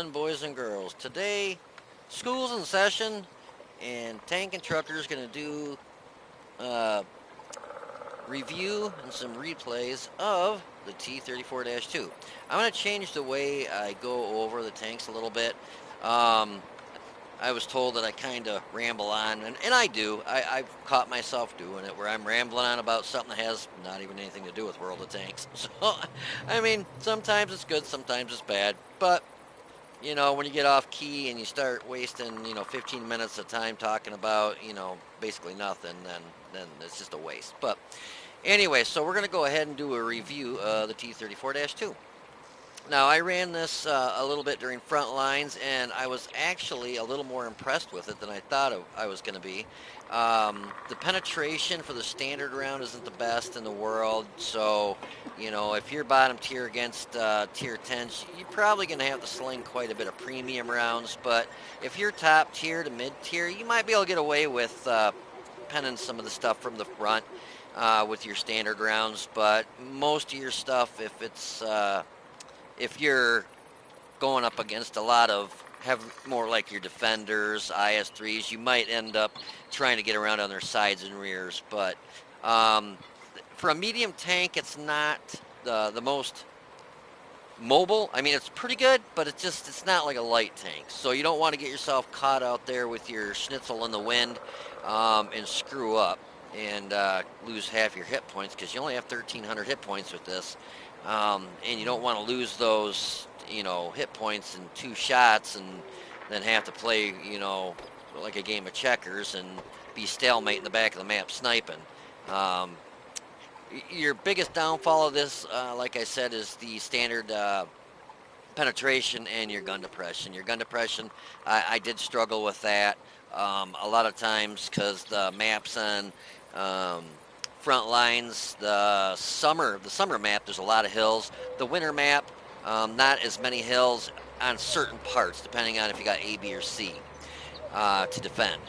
gentlemen, boys and girls. Today, school's in session, and Tank and Trucker's going to do a review and some replays of the T-34-2. I'm going to change the way I go over the tanks a little bit. Um, I was told that I kind of ramble on, and I do. I've caught myself doing it, where I'm rambling on about something that has not even anything to do with World of Tanks. So, I mean, sometimes it's good, sometimes it's bad, but when you get off key and you start wasting, 15 minutes of time talking about, basically nothing, then it's just a waste. But anyway, so we're going to go ahead and do a review of the T-34-2. Now, I ran this a little bit during front lines, and I was actually a little more impressed with it than I thought I was going to be. The penetration for the standard round isn't the best in the world, so, if you're bottom tier against tier 10s, you're probably going to have to sling quite a bit of premium rounds, but if you're top tier to mid tier, you might be able to get away with penning some of the stuff from the front with your standard rounds, but most of your stuff, if you're going up against a lot of more like your defenders, IS-3s, you might end up trying to get around on their sides and rears. But for a medium tank, it's not the most mobile. I mean, it's pretty good, but it's not like a light tank. So you don't want to get yourself caught out there with your schnitzel in the wind and screw up and lose half your hit points, because you only have 1,300 hit points with this. And you don't want to lose those, hit points in 2 shots and then have to play, like a game of checkers and be stalemate in the back of the map sniping. Your biggest downfall of this, like I said, is the standard penetration and your gun depression. Your gun depression, I did struggle with that a lot of times, because the maps on front lines, the summer map, there's a lot of hills. The winter map, not as many hills on certain parts, depending on if you got A, B, or C to defend.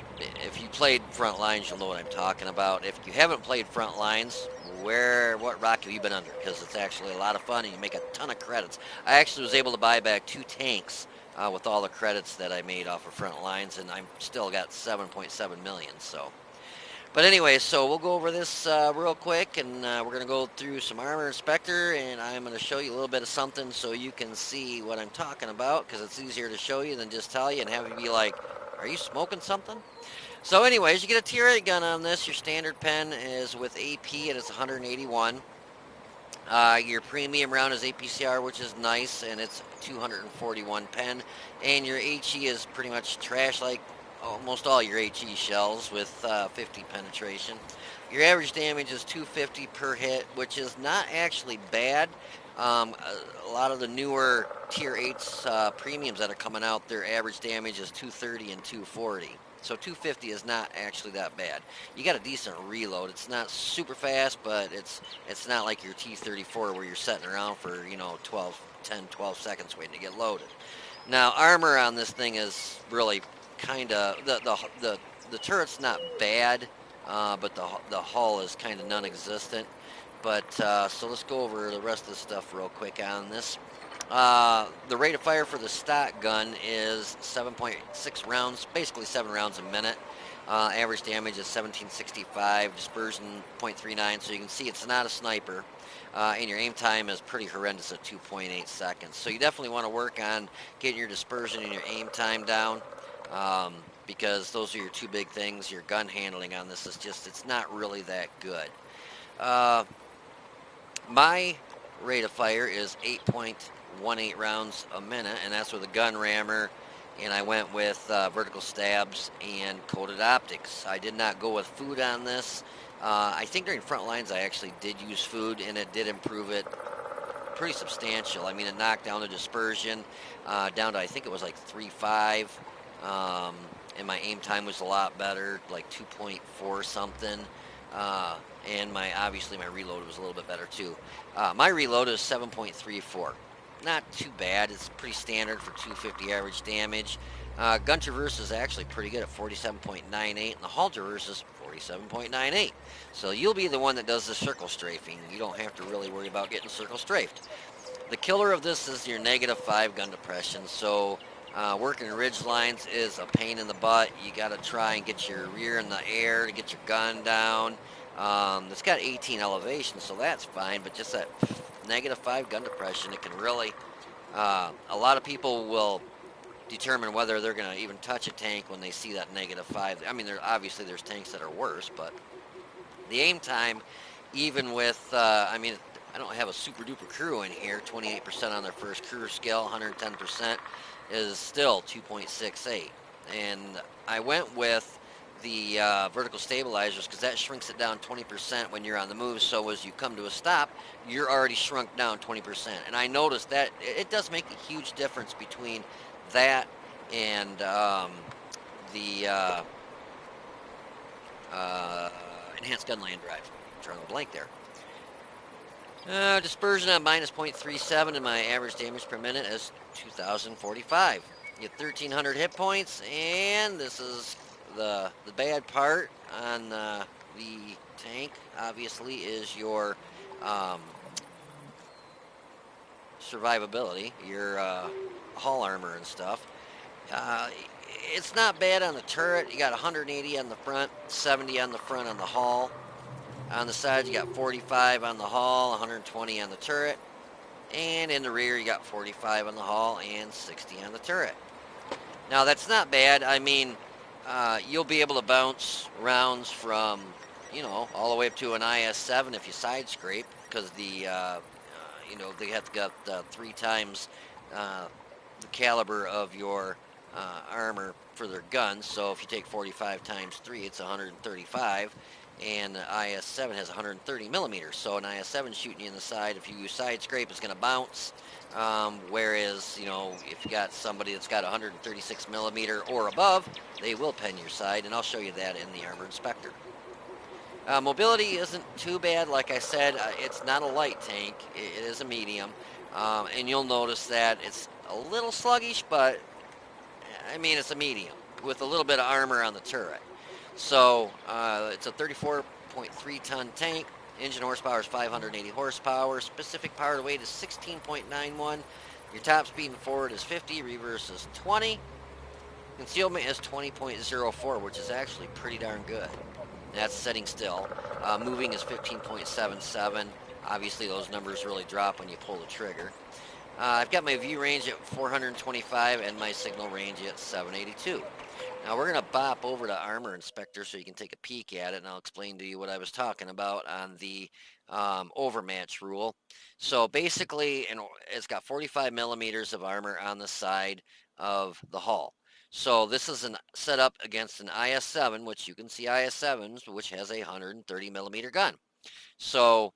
If you played front lines, you'll know what I'm talking about. If you haven't played front lines, what rock have you been under? Because it's actually a lot of fun, and you make a ton of credits. I actually was able to buy back 2 tanks with all the credits that I made off of front lines, and I'm still got 7.7 million. But anyway, so we'll go over this real quick, and we're going to go through some armor inspector, and I'm going to show you a little bit of something so you can see what I'm talking about, because it's easier to show you than just tell you and have you be like, are you smoking something? So anyways, you get a tier 8 gun on this. Your standard pen is with AP, and it's 181. Your premium round is APCR, which is nice, and it's 241 pen. And your HE is pretty much trash, like almost all your HE shells, with 50 penetration. Your average damage is 250 per hit, which is not actually bad. A lot of the newer tier 8s premiums that are coming out, their average damage is 230 and 240. So 250 is not actually that bad. You got a decent reload. It's not super fast, but it's not like your T-34 where you're sitting around for 12 seconds waiting to get loaded. Now, armor on this thing is really kind of the turret's not bad, but the hull is kind of non-existent. But so let's go over the rest of the stuff real quick on this. The rate of fire for the stock gun is 7.6 rounds, basically 7 rounds a minute. Average damage is 1765, dispersion 0.39, so you can see it's not a sniper. And your aim time is pretty horrendous at 2.8 seconds. So you definitely want to work on getting your dispersion and your aim time down, because those are your 2 big things. Your gun handling on this is it's not really that good. My rate of fire is 8.18 rounds a minute, and that's with a gun rammer, and I went with vertical stabs and coated optics. I did not go with food on this. I think during front lines I actually did use food, and it did improve it pretty substantial. I mean, it knocked down the dispersion down to, I think it was like 3.5, and my aim time was a lot better, like 2.4 something. And obviously my reload was a little bit better too. My reload is 7.34. Not too bad. It's pretty standard for 250 average damage. Gun traverse is actually pretty good at 47.98, and the hull traverse is 47.98. So you'll be the one that does the circle strafing. You don't have to really worry about getting circle strafed. The killer of this is your -5 gun depression. So working ridge lines is a pain in the butt. You got to try and get your rear in the air to get your gun down. It's got 18 elevation, so that's fine. But just that -5 gun depression, it can really. A lot of people will determine whether they're going to even touch a tank when they see that -5. I mean, obviously there's tanks that are worse, but the aim time, even with, I mean, I don't have a super duper crew in here. 28% on their first crew scale, 110% is still 2.68. And I went with the vertical stabilizers because that shrinks it down 20% when you're on the move. So as you come to a stop, you're already shrunk down 20%. And I noticed that it does make a huge difference between that and the enhanced gunland drive. I'm drawing a blank there. Dispersion on -0.37 and my average damage per minute is 2,045. You get 1,300 hit points, and this is the bad part on the tank, obviously, is your survivability, your hull armor and stuff. It's not bad on the turret. You got 180 on the front, 70 on the front on the hull. On the sides, you got 45 on the hull, 120 on the turret. And in the rear, you got 45 on the hull and 60 on the turret. Now, that's not bad. I mean, you'll be able to bounce rounds from, you know, all the way up to an IS-7 if you side scrape, because the, you know, they have got 3 times the caliber of your armor for their guns. So if you take 45 times 3, it's 135. And the IS-7 has 130 millimeters. So an IS-7 shooting you in the side, if you side scrape, it's going to bounce. Whereas, you know, if you got somebody that's got 136 millimeter or above, they will pen your side. And I'll show you that in the Armor Inspector. Mobility isn't too bad. Like I said, it's not a light tank. It is a medium. And you'll notice that it's a little sluggish, but I mean, it's a medium with a little bit of armor on the turret. So it's a 34.3 ton tank. Engine horsepower is 580 horsepower. Specific power to weight is 16.91. Your top speed and forward is 50. Reverse is 20. Concealment is 20.04, which is actually pretty darn good. That's setting still. Moving is 15.77. Obviously, those numbers really drop when you pull the trigger. I've got my view range at 425 and my signal range at 782. Now we're going to bop over to Armor Inspector so you can take a peek at it, and I'll explain to you what I was talking about on the overmatch rule. So basically, it's got 45 millimeters of armor on the side of the hull. So this is set up against an IS-7, which you can see IS-7s, which has a 130 millimeter gun. So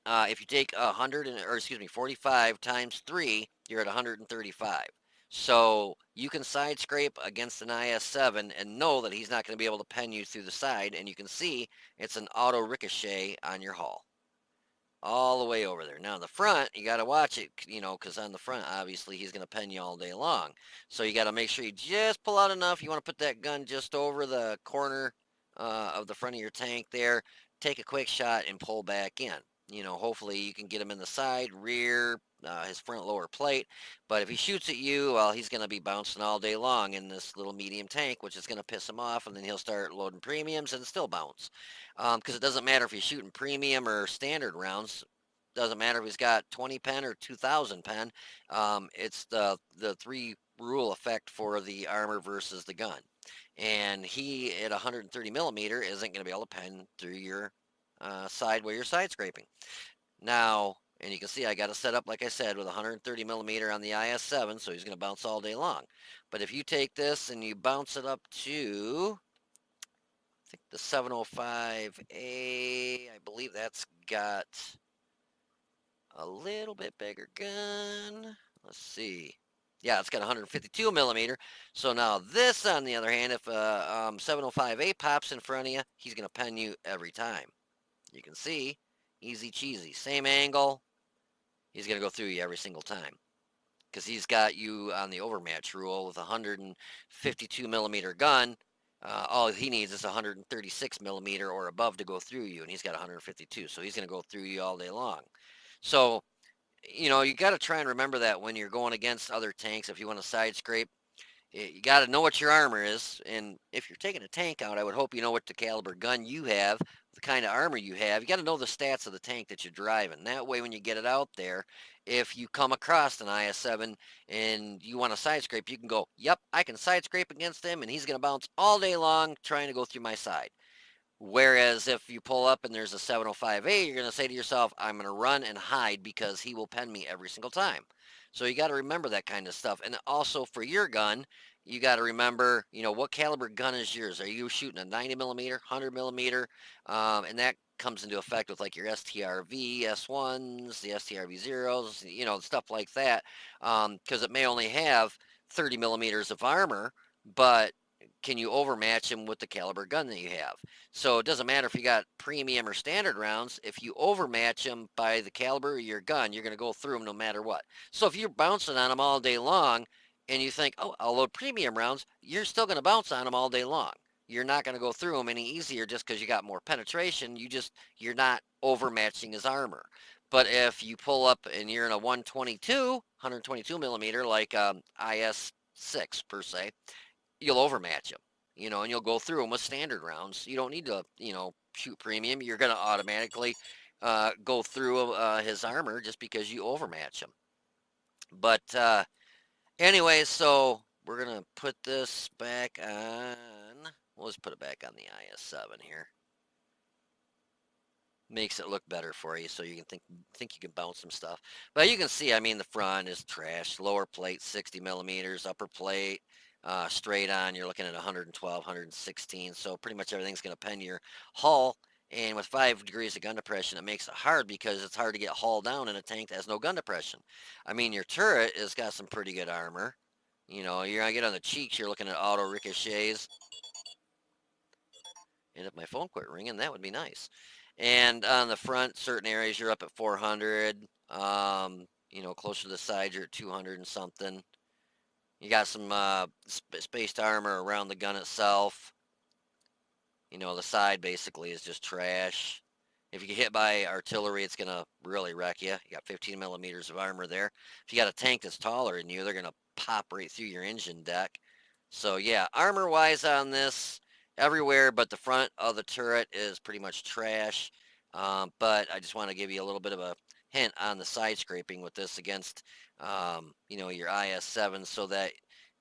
if you take 45 times 3, you're at 135. So you can side scrape against an IS-7 and know that he's not going to be able to pen you through the side, and you can see it's an auto ricochet on your hull. All the way over there. Now, in the front, you got to watch it, you know, because on the front, obviously, he's going to pen you all day long. So you got to make sure you just pull out enough. You want to put that gun just over the corner of the front of your tank there. Take a quick shot and pull back in. You know, hopefully you can get him in the side, rear, his front lower plate. But if he shoots at you, well, he's going to be bouncing all day long in this little medium tank, which is going to piss him off, and then he'll start loading premiums and still bounce. Because it doesn't matter if he's shooting premium or standard rounds. Doesn't matter if he's got 20 pen or 2,000 pen. It's the 3 rule effect for the armor versus the gun. And he, at 130 millimeter, isn't going to be able to pen through your side where you're side scraping. Now, and you can see I got it set up, like I said, with 130 millimeter on the IS-7, so he's going to bounce all day long. But if you take this and you bounce it up to, I think the 705A, I believe that's got a little bit bigger gun. Let's see. Yeah, it's got 152 millimeter. So now this, on the other hand, if 705A pops in front of you, he's going to pen you every time. You can see, easy cheesy. Same angle. He's going to go through you every single time. Because he's got you on the overmatch rule with a 152 millimeter gun. All he needs is 136 millimeter or above to go through you, and he's got 152, so he's going to go through you all day long. So, you got to try and remember that when you're going against other tanks. If you want to side scrape, you got to know what your armor is, and if you're taking a tank out, I would hope you know what the caliber gun you have, the kind of armor you have. You got to know the stats of the tank that you're driving. That way, when you get it out there, if you come across an IS-7 and you want to side scrape, you can go, yep, I can side scrape against him, and he's going to bounce all day long trying to go through my side. Whereas if you pull up and there's a 705A, you're going to say to yourself, I'm going to run and hide because he will pen me every single time. So you got to remember that kind of stuff. And also for your gun, you got to remember, what caliber gun is yours? Are you shooting a 90 millimeter, 100 millimeter? And that comes into effect with like your STRV S1s, the STRV zeros, stuff like that. Because it may only have 30 millimeters of armor, but can you overmatch him with the caliber gun that you have? So it doesn't matter if you got premium or standard rounds. If you overmatch them by the caliber of your gun, you're going to go through them no matter what. So if you're bouncing on them all day long and you think, oh, I'll load premium rounds, you're still going to bounce on them all day long. You're not going to go through them any easier just because you got more penetration. You're not overmatching his armor. But if you pull up and you're in a 122 millimeter, like IS-6 per se, you'll overmatch him, and you'll go through them with standard rounds. You don't need to, shoot premium. You're going to automatically go through his armor just because you overmatch him. But anyway, so we're going to put this back on. We'll just put it back on the IS-7 here. Makes it look better for you so you can think you can bounce some stuff. But you can see, I mean, the front is trash. Lower plate 60 millimeters, upper plate straight on, you're looking at 112, 116. So pretty much everything's going to pen your hull. And with 5 degrees of gun depression, it makes it hard because it's hard to get hull down in a tank that has no gun depression. I mean, your turret has got some pretty good armor. You're going to get on the cheeks, you're looking at auto ricochets. And if my phone quit ringing, that would be nice. And on the front, certain areas you're up at 400. Closer to the sides, you're at 200 and something. You got some spaced armor around the gun itself. The side basically is just trash. If you get hit by artillery, it's going to really wreck you. You got 15 millimeters of armor there. If you got a tank that's taller than you, they're going to pop right through your engine deck. So yeah, armor-wise on this, everywhere but the front of the turret is pretty much trash. But I just want to give you a little bit of a hint on the side scraping with this against, your IS-7 so that,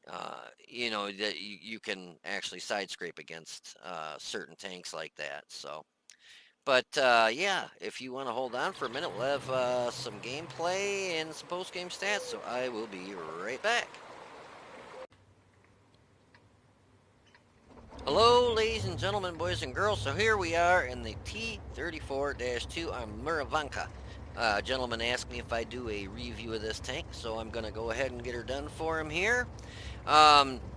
that you can actually side scrape against certain tanks like that. So. But yeah, if you want to hold on for a minute, we'll have some gameplay and some post-game stats. So I will be right back. Hello, ladies and gentlemen, boys and girls. So here we are in the T-34-2 on Muravanka. A gentleman asked me if I do a review of this tank, so I'm going to go ahead and get her done for him here.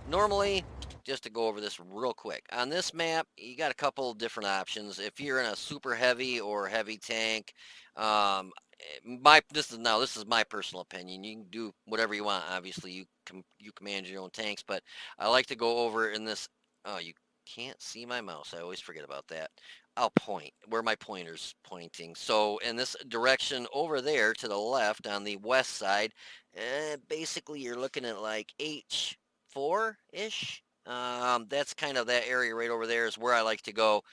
Normally, just to go over this real quick, on this map, you got a couple different options. If you're in a super heavy or heavy tank, this is my personal opinion. You can do whatever you want. Obviously, you command your own tanks, but I like to go over in this. Oh, you can't see my mouse. I always forget about that. I'll point where my pointer's pointing. So in this direction over there to the left on the west side, basically you're looking at like H4-ish. That's kind of that area right over there is where I like to go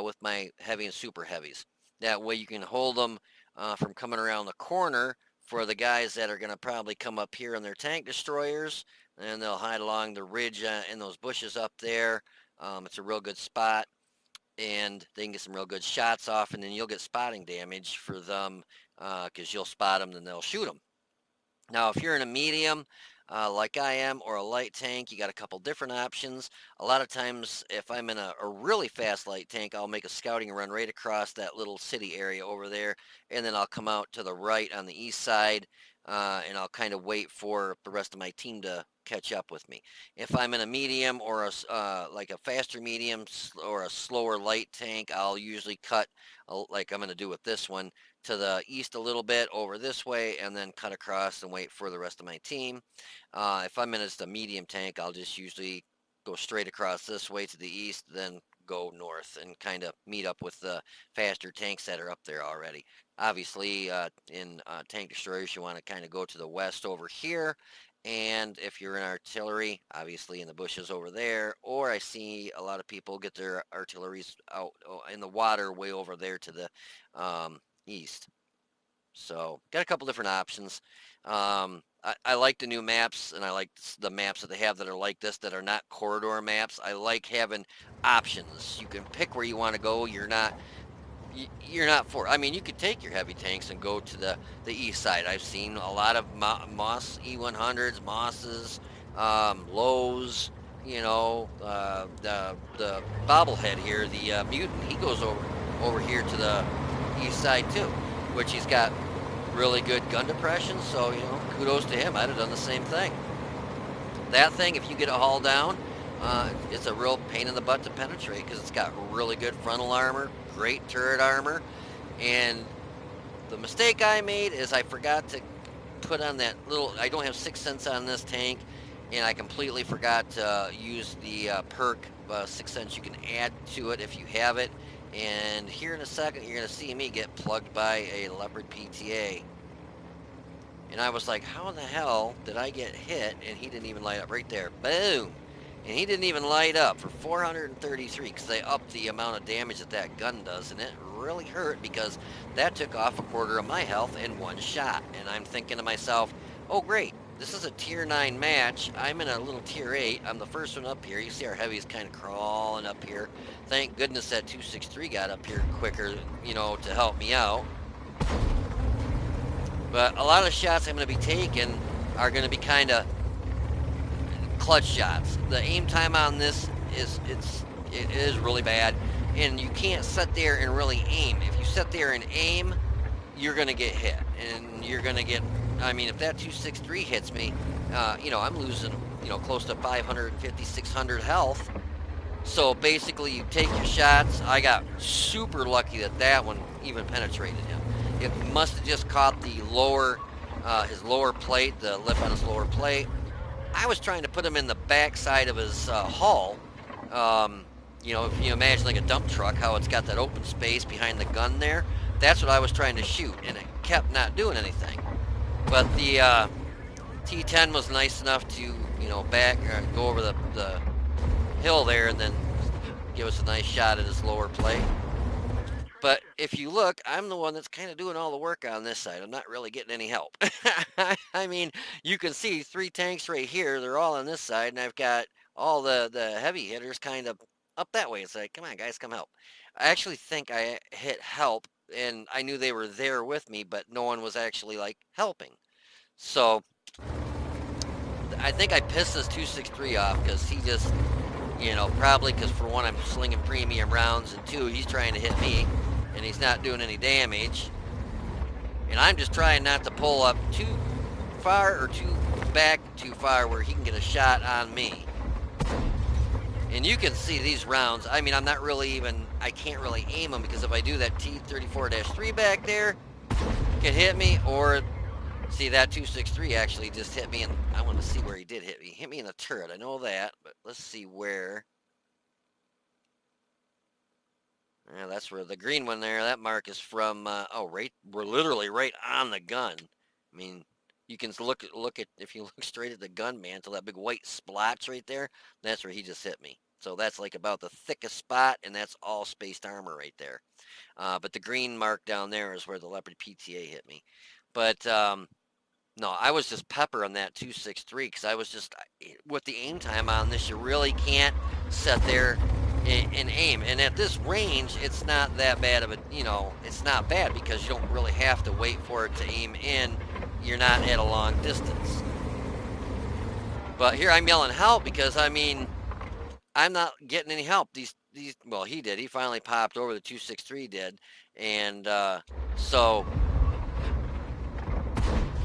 with my heavy and super heavies. That way you can hold them from coming around the corner for the guys that are going to probably come up here in their tank destroyers, and they'll hide along the ridge in those bushes up there. It's a real good spot, and they can get some real good shots off, and then you'll get spotting damage for them because you'll spot them, then they'll shoot them. Now, if you're in a medium, like I am, or a light tank, you got a couple different options. A lot of times, if I'm in a really fast light tank, I'll make a scouting run right across that little city area over there, and then I'll come out to the right on the east side, and I'll kind of wait for the rest of my team to catch up with me. If I'm in a medium or like a faster medium or a slower light tank, I'll usually cut, like I'm going to do with this one, to the east a little bit over this way and then cut across and wait for the rest of my team. If I'm in just a medium tank, I'll just usually go straight across this way to the east, then go north and kind of meet up with the faster tanks that are up there already. Obviously, in tank destroyers, you want to kind of go to the west over here. And if you're in artillery, obviously in the bushes over there, or I see a lot of people get their artilleries out in the water way over there to the east. So got a couple different options. I like the new maps, and I like the maps that they have that are like this, that are not corridor maps. I like having options. You can pick where you want to go. You're not for. I mean, you could take your heavy tanks and go to the east side. I've seen a lot of Moss E100s, Mosses, Lows. You know, the bobblehead here, the mutant. He goes over here to the east side too, which he's got really good gun depression. So you know, kudos to him. I'd have done the same thing. That thing, if you get it hauled down, it's a real pain in the butt to penetrate because it's got really good frontal armor, great turret armor, and the mistake I made is I forgot to put on that little, I don't have 6 cents on this tank, and I completely forgot to use the perk 6 cents you can add to it if you have it. And here in a second, you're going to see me get plugged by a Leopard PTA. And I was like, how in the hell did I get hit? And he didn't even light up right there. Boom. And he didn't even light up for 433 because they upped the amount of damage that that gun does. And it really hurt because that took off a quarter of my health in one shot. And I'm thinking to myself, oh, great. This is a tier 9 match. I'm in a little tier 8. I'm the first one up here. You see our heavies kind of crawling up here. Thank goodness that 263 got up here quicker, you know, to help me out. But a lot of the shots I'm going to be taking are going to be kind of clutch shots. The aim time on this it is really bad, and you can't sit there and really aim. If you sit there and aim, you're going to get hit, and you're going to get. I mean, if that 263 hits me, you know, I'm losing, you know, close to 550, 600 health. So basically, you take your shots. I got super lucky that that one even penetrated him. It must have just caught the lower, his lower plate, the lip on his lower plate. I was trying to put him in the back side of his hull. You know, if you imagine like a dump truck, how it's got that open space behind the gun there. That's what I was trying to shoot, and it kept not doing anything. But the T10 was nice enough to, you know, go over the hill there and then give us a nice shot at his lower plate. But if you look, I'm the one that's kind of doing all the work on this side. I'm not really getting any help. I mean, you can see 3 tanks right here. They're all on this side, and I've got all the heavy hitters kind of up that way. It's like, come on, guys, come help. I actually think I hit help, and I knew they were there with me, but no one was actually, like, helping. So I think I pissed this 263 off because he just, you know, probably because for one, I'm slinging premium rounds, and 2, he's trying to hit me, and he's not doing any damage. And I'm just trying not to pull up too far or back too far where he can get a shot on me. And you can see these rounds, I mean, I'm not really even, I can't really aim them because if I do, that T-34-2 back there can hit me, or see, that 263 actually just hit me, and I want to see where he did hit me. He hit me in the turret, I know that, but let's see where. Yeah, that's where the green one there, that mark is from, oh, right, we're literally right on the gun. I mean, you can look at, if you look straight at the gun mantle, that big white splotch right there, that's where he just hit me. So that's like about the thickest spot, and that's all spaced armor right there. But the green mark down there is where the Leopard PTA hit me. But, no, I was just pepper on that 263 because I was just, with the aim time on this, you really can't sit there and aim. And at this range, it's not that bad of a, you know, it's not bad because you don't really have to wait for it to aim in. You're not at a long distance. But here I'm yelling help because, I mean, I'm not getting any help. Well, he did. He finally popped over, the 263 did. And so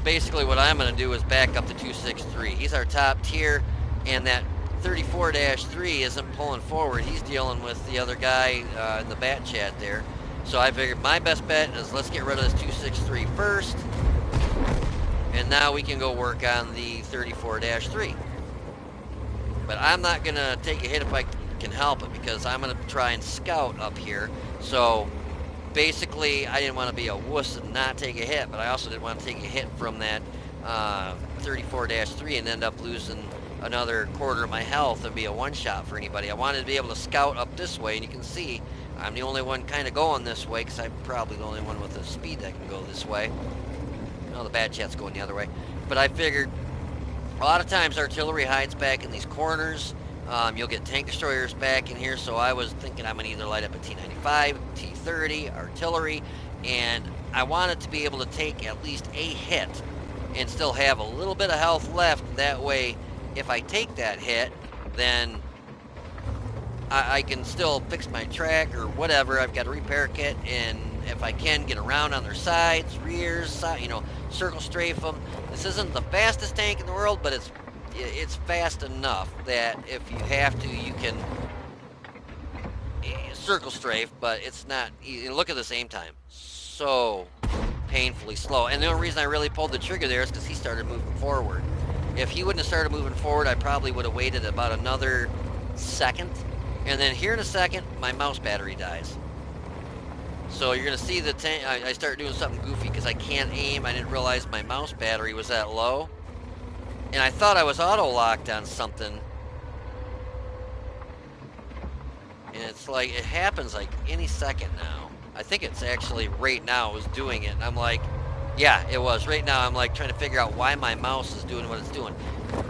basically what I'm going to do is back up the 263. He's our top tier, and that 34-3 isn't pulling forward. He's dealing with the other guy in the bat chat there. So I figured my best bet is let's get rid of this 263 first, and now we can go work on the 34-3. But I'm not going to take a hit if I can help it, because I'm going to try and scout up here. So basically, I didn't want to be a wuss and not take a hit, but I also didn't want to take a hit from that 34-3 and end up losing another quarter of my health and be a one-shot for anybody. I wanted to be able to scout up this way, and you can see I'm the only one kind of going this way, because I'm probably the only one with the speed that can go this way. No, the bad chat's going the other way. But I figured a lot of times artillery hides back in these corners. You'll get tank destroyers back in here, so I was thinking I'm going to either light up a T-95, T-30, artillery, and I wanted to be able to take at least a hit and still have a little bit of health left. That way, if I take that hit, then I can still fix my track or whatever. I've got a repair kit, and if I can get around on their sides, rears, you know, circle strafe them. This isn't the fastest tank in the world, but it's fast enough that if you have to, you can circle strafe, but it's not easy. Look at this aim time. So painfully slow. And the only reason I really pulled the trigger there is because he started moving forward. If he wouldn't have started moving forward, I probably would have waited about another second. And then here in a second, my mouse battery dies. So you're going to see the tank. I start doing something goofy because I can't aim. I didn't realize my mouse battery was that low. And I thought I was auto-locked on something. And it's like, it happens like any second now. I think it's actually right now it was doing it. And I'm like, yeah, it was. Right now I'm like trying to figure out why my mouse is doing what it's doing.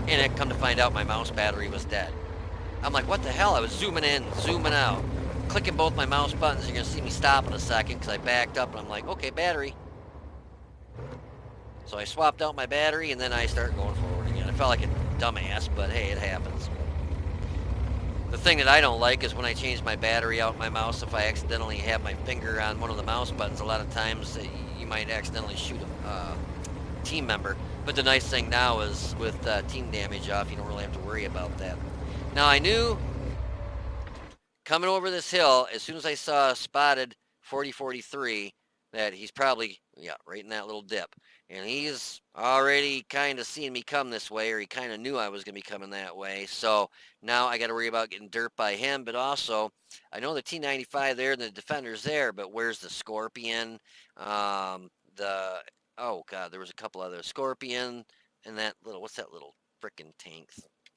And it come to find out my mouse battery was dead. I'm like, what the hell? I was zooming in, zooming out, clicking both my mouse buttons. You're going to see me stop in a second because I backed up and I'm like, okay, battery. So I swapped out my battery and then I started going forward again. I felt like a dumbass, but hey, it happens. The thing that I don't like is when I change my battery out my mouse, if I accidentally have my finger on one of the mouse buttons, a lot of times you might accidentally shoot a team member. But the nice thing now is with team damage off, you don't really have to worry about that. Now I knew coming over this hill, as soon as I saw spotted 40-43, that he's probably, yeah, right in that little dip. And he's already kind of seeing me come this way, or he kind of knew I was going to be coming that way. So now I got to worry about getting dirt by him, but also I know the T-95 there and the Defender's there, but where's the Scorpion? Oh God, there was a couple other Scorpion and that little, what's that little frickin' tank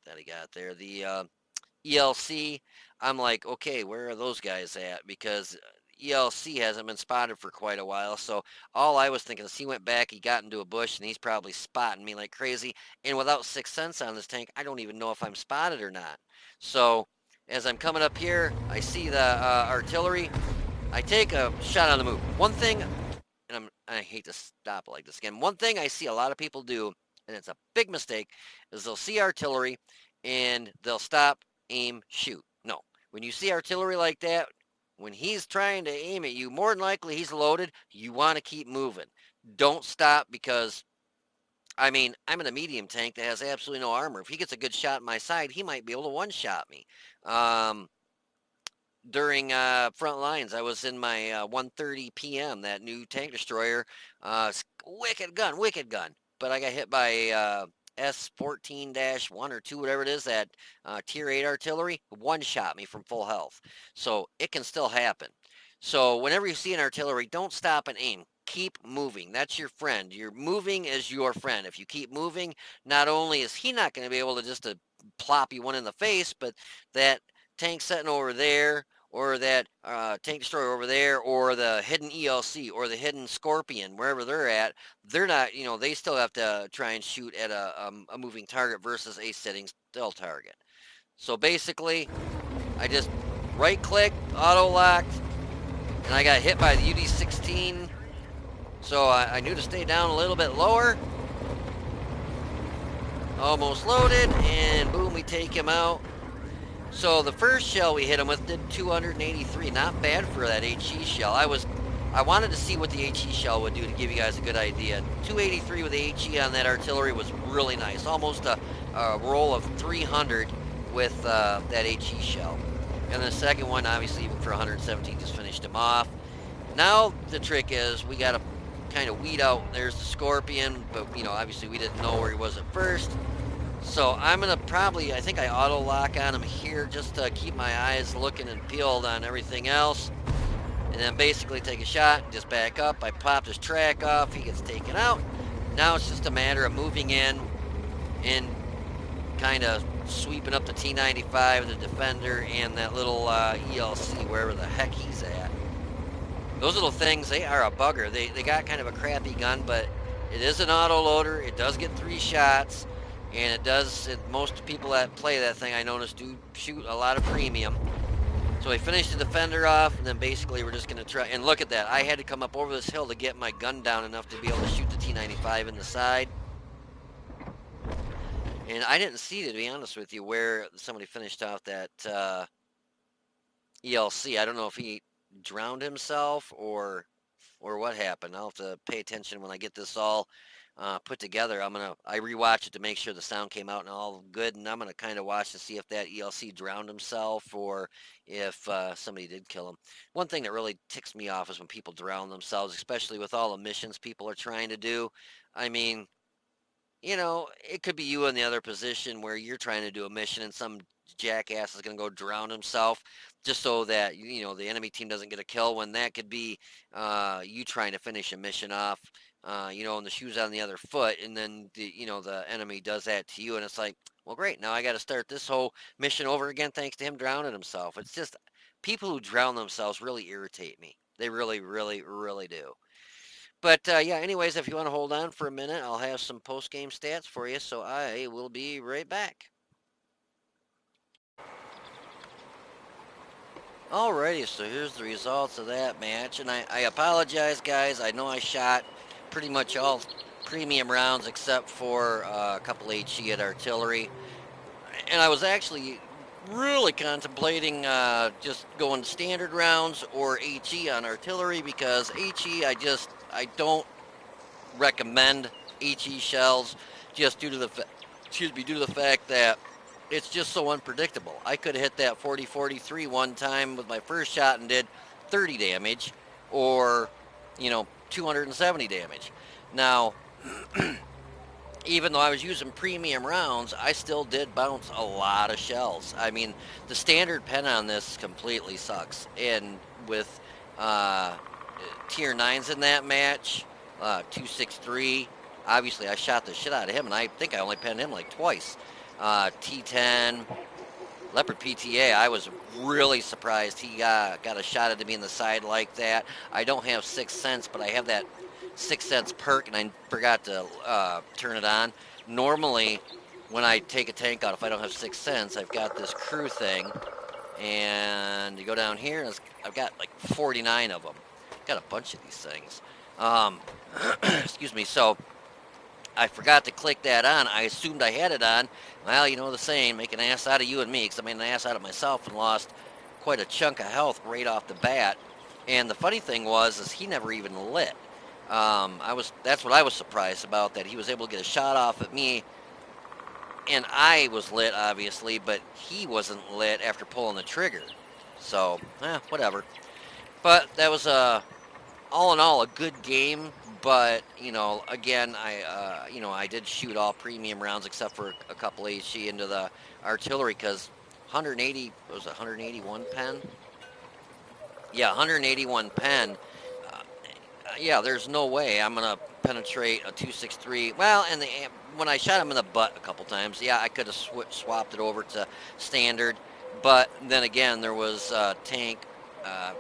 that he got there? The ELC. I'm like, okay, where are those guys at? Because ELC hasn't been spotted for quite a while. So all I was thinking is he went back, he got into a bush, and he's probably spotting me like crazy. And without 6th sense on this tank, I don't even know if I'm spotted or not. So as I'm coming up here, I see the artillery. I take a shot on the move. One thing, and I hate to stop it like this again, one thing I see a lot of people do, and it's a big mistake, is they'll see artillery and they'll stop, aim, shoot. No, when you see artillery like that, when he's trying to aim at you, more than likely he's loaded. You want to keep moving. Don't stop, because, I mean, I'm in a medium tank that has absolutely no armor. If he gets a good shot in my side, he might be able to one-shot me. During front lines, I was in my 130 PM, that new tank destroyer. Wicked gun, wicked gun. But I got hit by S14-1 or 2, whatever it is, that tier 8 artillery, one-shot me from full health. So it can still happen. So whenever you see an artillery, don't stop and aim. Keep moving. That's your friend. Your moving is your friend. If you keep moving, not only is he not going to be able to just plop you one in the face, but that tank sitting over there, or that tank destroyer over there, or the hidden ELC, or the hidden Scorpion, wherever they're at, they're not, you know, they still have to try and shoot at a moving target versus a sitting still target. So basically, I just right-clicked, auto-locked, and I got hit by the UD-16, so I knew to stay down a little bit lower. Almost loaded, and boom, we take him out. So the first shell we hit him with did 283. Not bad for that HE shell. I wanted to see what the HE shell would do to give you guys a good idea. 283 with the HE on that artillery was really nice. Almost a roll of 300 with that HE shell. And the second one, obviously, even for 117, just finished him off. Now the trick is we got to kind of weed out. There's the Scorpion, but, you know, obviously we didn't know where he was at first. So I'm gonna probably, I think I auto lock on him here just to keep my eyes looking and peeled on everything else. And then basically take a shot, just back up. I popped his track off, he gets taken out. Now it's just a matter of moving in and kind of sweeping up the T-95, the Defender, and that little ELC, wherever the heck he's at. Those little things, they are a bugger. They got kind of a crappy gun, but it is an auto loader. It does get 3 shots, and it does, most people that play that thing I noticed do shoot a lot of premium. So we finished the Defender off, and then basically we're just going to try, and look at that. I had to come up over this hill to get my gun down enough to be able to shoot the T-95 in the side. And I didn't see, to be honest with you, where somebody finished off that ELC. I don't know if he drowned himself or what happened. I'll have to pay attention when I get this all put together. I rewatch it to make sure the sound came out and all good, and I'm gonna kind of watch to see if that ELC drowned himself or if somebody did kill him. One thing that really ticks me off is when people drown themselves, especially with all the missions people are trying to do. I mean, it could be you in the other position where you're trying to do a mission and some jackass is going to go drown himself just so that, the enemy team doesn't get a kill when that could be you trying to finish a mission off, and the shoe's on the other foot. And then, the enemy does that to you. And it's like, well, great. Now I got to start this whole mission over again thanks to him drowning himself. It's just people who drown themselves really irritate me. They really, really, really do. But yeah, anyways, if you want to hold on for a minute, I'll have some post-game stats for you, so I will be right back. Alrighty, so here's the results of that match, and I apologize, guys. I know I shot pretty much all premium rounds except for a couple HE at artillery, and I was actually really contemplating just going standard rounds or HE on artillery because HE, I don't recommend HE shells just due to the fact that it's just so unpredictable. I could have hit that 40-43 one time with my first shot and did 30 damage or 270 damage. Now even though I was using premium rounds, I still did bounce a lot of shells. I mean, the standard pen on this completely sucks. And with tier 9s in that match, 263, obviously I shot the shit out of him, and I think I only penned him like twice. T10, Leopard PTA, I was really surprised he got a shot at me in the side like that. I don't have Sixth Sense, but I have that Sixth Sense perk, and I forgot to turn it on. Normally, when I take a tank out, if I don't have Sixth Sense, I've got this crew thing, and you go down here, and I've got like 49 of them. Got a bunch of these things. Excuse me. So I forgot to click that on. I assumed I had it on. Well, you know the saying, make an ass out of you and me, because I made an ass out of myself and lost quite a chunk of health right off the bat. And the funny thing is he never even lit. That's what I was surprised about, that he was able to get a shot off at me, and I was lit, obviously, but he wasn't lit after pulling the trigger. So, whatever. But that was all in all a good game. But again, I did shoot all premium rounds except for a couple HE into the artillery because 180 was 181 pen. Yeah, 181 pen. Yeah, there's no way I'm gonna penetrate a 263. Well, and when I shot him in the butt a couple times, yeah, I could have swapped it over to standard. But then again, there was a tank.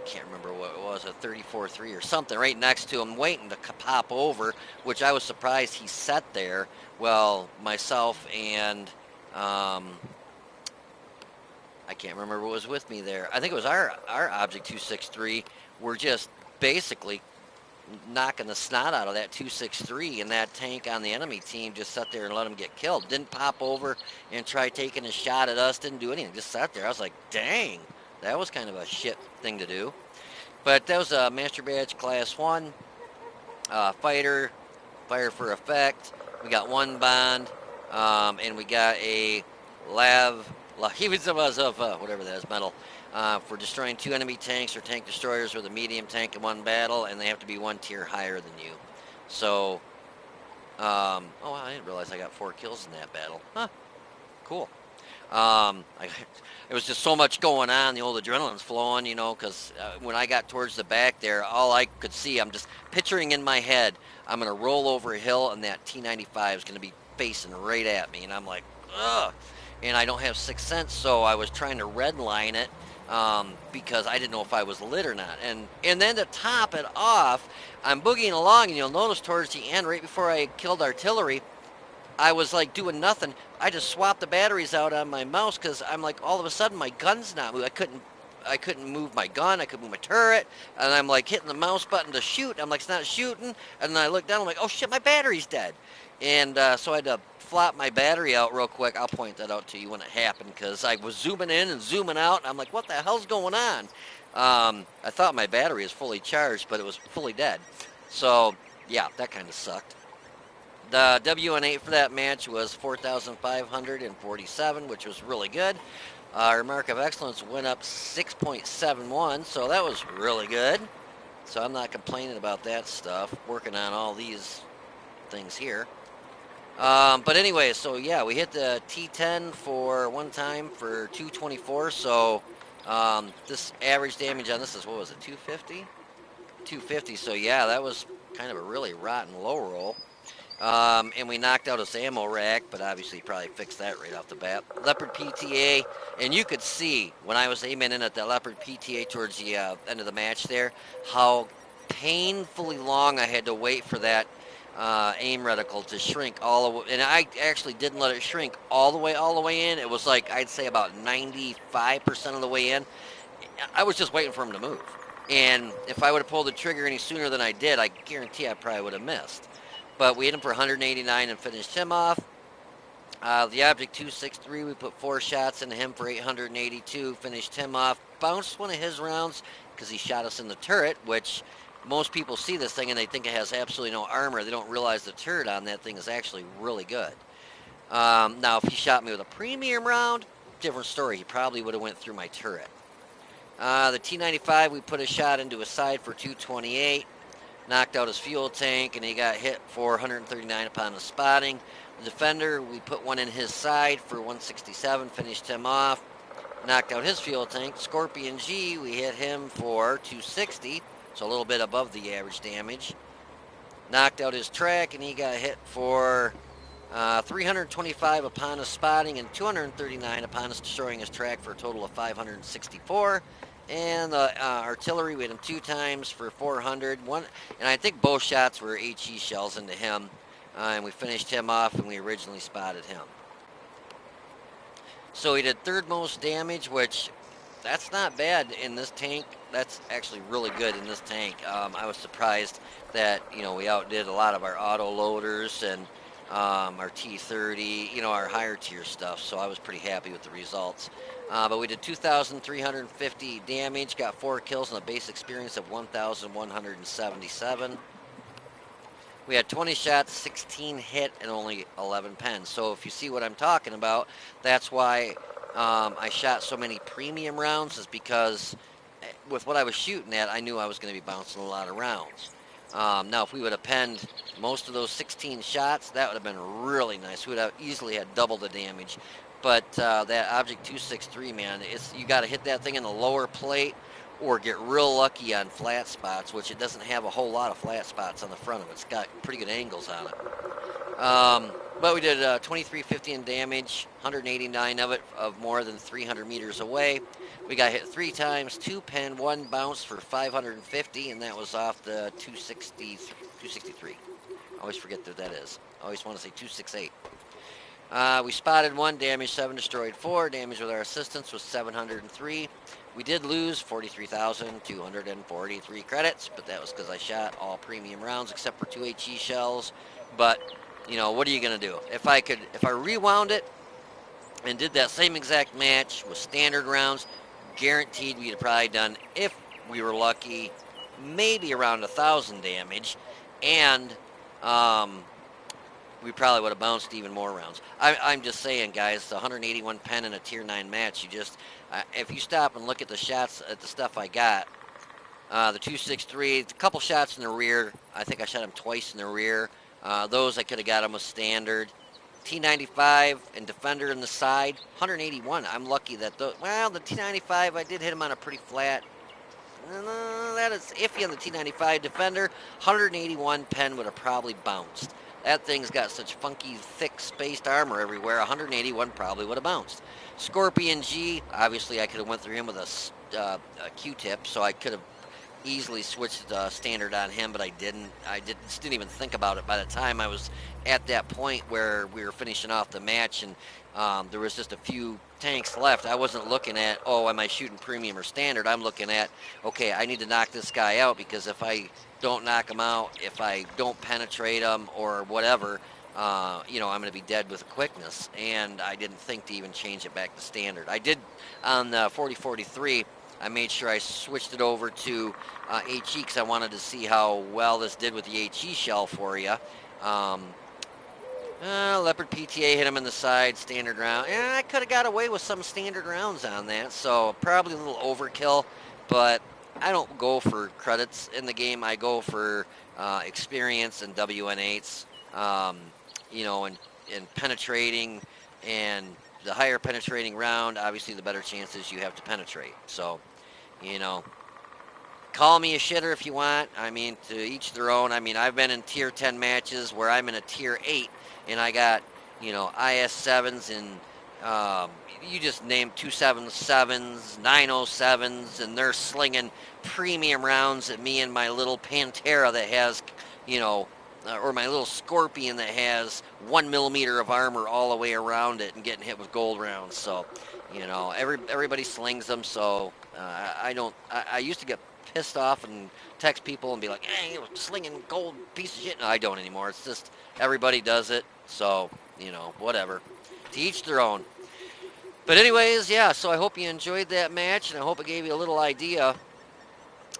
Can't remember what it was, a 34-3 or something, right next to him, waiting to pop over. Which I was surprised he sat there. Well, myself and I can't remember what was with me there. I think it was our Object 263. Were just basically knocking the snot out of that 263, and that tank on the enemy team just sat there and let him get killed. Didn't pop over and try taking a shot at us, didn't do anything, just sat there. I was like, dang, that was kind of a shit thing to do. But that was a Master Badge Class 1 fighter, fire for effect. We got 1 bond, and we got a whatever that is, metal. For destroying 2 enemy tanks or tank destroyers with a medium tank in one battle, and they have to be 1 tier higher than you. So, oh, I didn't realize I got 4 kills in that battle. Huh. Cool. I, it was just so much going on. The old adrenaline's flowing, because when I got towards the back there, all I could see, I'm just picturing in my head, I'm going to roll over a hill and that T-95 is going to be facing right at me. And I'm like, ugh. And I don't have sixth sense, so I was trying to red line it because I didn't know if I was lit or not. And then to top it off, I'm boogieing along, and you'll notice towards the end, right before I killed artillery, I was like doing nothing. I just swapped the batteries out on my mouse because I'm like, all of a sudden my gun's not moving. I couldn't move my gun. I couldn't move my turret, and I'm like hitting the mouse button to shoot. I'm like, it's not shooting, and then I look down. I'm like, oh shit, my battery's dead, and so I had to flop my battery out real quick. I'll point that out to you when it happened because I was zooming in and zooming out, and I'm like, what the hell's going on? I thought my battery was fully charged, but it was fully dead. So yeah, that kind of sucked. The WN8 for that match was 4,547, which was really good. Our mark of excellence went up 6.71, so that was really good. So I'm not complaining about that stuff. Working on all these things here. But anyway, so yeah, we hit the T10 for one time for 224. So this average damage on this is, what was it, 250? 250. So yeah, that was kind of a really rotten low roll. And we knocked out his ammo rack, but obviously probably fixed that right off the bat. Leopard PTA, and you could see when I was aiming in at that Leopard PTA towards the end of the match there, how painfully long I had to wait for that aim reticle to shrink all the way. And I actually didn't let it shrink all the way in. It was like, I'd say about 95% of the way in. I was just waiting for him to move. And if I would have pulled the trigger any sooner than I did, I guarantee I probably would have missed. But we hit him for 189 and finished him off. The Object 263, we put 4 shots into him for 882, finished him off. Bounced one of his rounds because he shot us in the turret, which most people see this thing and they think it has absolutely no armor. They don't realize the turret on that thing is actually really good. Now, if he shot me with a premium round, different story. He probably would have went through my turret. The T-95, we put a shot into his side for 228. Knocked out his fuel tank, and he got hit for 139 upon the spotting. The Defender, we put one in his side for 167, finished him off. Knocked out his fuel tank. Scorpion G, we hit him for 260, so a little bit above the average damage. Knocked out his track, and he got hit for 325 upon his spotting and 239 upon his destroying his track for a total of 564. And the artillery, we hit him 2 times for 400. And I think both shots were HE shells into him. And we finished him off, and we originally spotted him. So he did 3rd most damage, which that's not bad in this tank. That's actually really good in this tank. I was surprised that, we outdid a lot of our auto loaders and our T-30, our higher tier stuff. So I was pretty happy with the results. But we did 2,350 damage, got 4 kills, and a base experience of 1,177. We had 20 shots, 16 hit, and only 11 pens. So if you see what I'm talking about, that's why I shot so many premium rounds, is because with what I was shooting at, I knew I was going to be bouncing a lot of rounds. Now, if we would have penned most of those 16 shots, that would have been really nice. We would have easily had double the damage. But that Object 263, man, you got to hit that thing in the lower plate or get real lucky on flat spots, which it doesn't have a whole lot of flat spots on the front of it. It's got pretty good angles on it. But we did 2350 in damage, 189 of it of more than 300 meters away. We got hit 3 times, 2 pen, 1 bounce for 550, and that was off the 263. I always forget that that is. I always want to say 268. We spotted 1, damaged 7, destroyed 4. Damage with our assistance was 703. We did lose 43,243 credits, but that was because I shot all premium rounds except for 2 HE shells. But, what are you going to do? If I rewound it and did that same exact match with standard rounds, guaranteed we'd have probably done, if we were lucky, maybe around 1,000 damage. And, we probably would have bounced even more rounds. I'm just saying, guys, the 181 pen in a tier 9 match, you just, if you stop and look at the shots, at the stuff I got, the 263, a couple shots in the rear, I think I shot him twice in the rear. Those I could have got him with standard. T-95 and Defender in the side, 181. I'm lucky that well, the T-95, I did hit him on a pretty flat. That is iffy on the T-95 Defender. 181 pen would have probably bounced. That thing's got such funky, thick, spaced armor everywhere. 181 probably would have bounced. Scorpion G, obviously I could have went through him with a Q-tip, so I could have easily switched standard on him, but I didn't. I didn't even think about it by the time I was at that point where we were finishing off the match, and there was just a few tanks left. I wasn't looking at, oh, am I shooting premium or standard? I'm looking at, okay, I need to knock this guy out, because if I don't knock him out, if I don't penetrate him or whatever, I'm going to be dead with quickness. And I didn't think to even change it back to standard. I did on the 40-43. I made sure I switched it over to HE because I wanted to see how well this did with the HE shell for you. Leopard PTA hit him in the side, standard round. Yeah, I could have got away with some standard rounds on that, so probably a little overkill, but I don't go for credits in the game. I go for experience and WN8s, and penetrating, and the higher penetrating round, obviously the better chances you have to penetrate. So, call me a shitter if you want. I mean, to each their own. I mean, I've been in tier 10 matches where I'm in a tier 8 and I got, IS-7s and you just name 277s, 907s, and they're slinging premium rounds at me and my little Pantera that has, or my little Scorpion that has 1 millimeter of armor all the way around it and getting hit with gold rounds. So, everybody slings them. So I used to get pissed off and text people and be like, hey, you're slinging gold piece of shit. No, I don't anymore. It's just everybody does it. So, whatever. To each their own. But anyways, yeah, so I hope you enjoyed that match, and I hope it gave you a little idea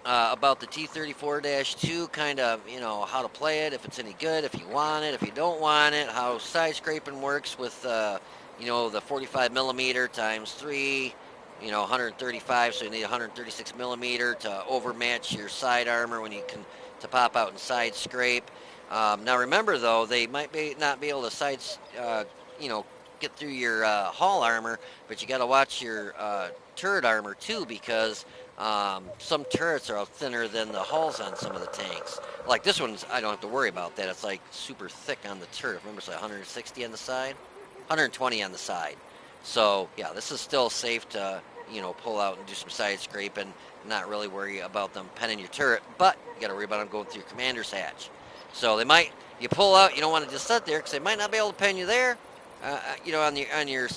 about the T-34-2, kind of, how to play it, if it's any good, if you want it, if you don't want it, how side scraping works with, the 45 millimeter times 3, 135, so you need 136 millimeter to overmatch your side armor when you can, to pop out and side scrape. Now remember though, they might not be able to get through your hull armor, but you got to watch your turret armor too, because some turrets are thinner than the hulls on some of the tanks. Like this one's, I don't have to worry about that. It's like super thick on the turret. Remember, it's like 160 on the side, 120 on the side. So yeah, this is still safe to, pull out and do some side scraping, not really worry about them penning your turret, but you got to worry about them going through your commander's hatch. So you pull out, you don't want to just sit there because they might not be able to pen you there. On your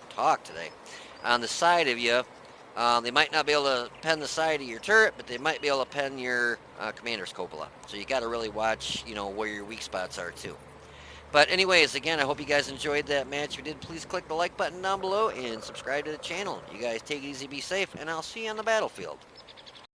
talk today. On the side of you, they might not be able to pen the side of your turret, but they might be able to pen your commander's cupola. So you got to really watch, where your weak spots are too. But anyways, again, I hope you guys enjoyed that match. If you did, please click the like button down below and subscribe to the channel. You guys take it easy, be safe, and I'll see you on the battlefield.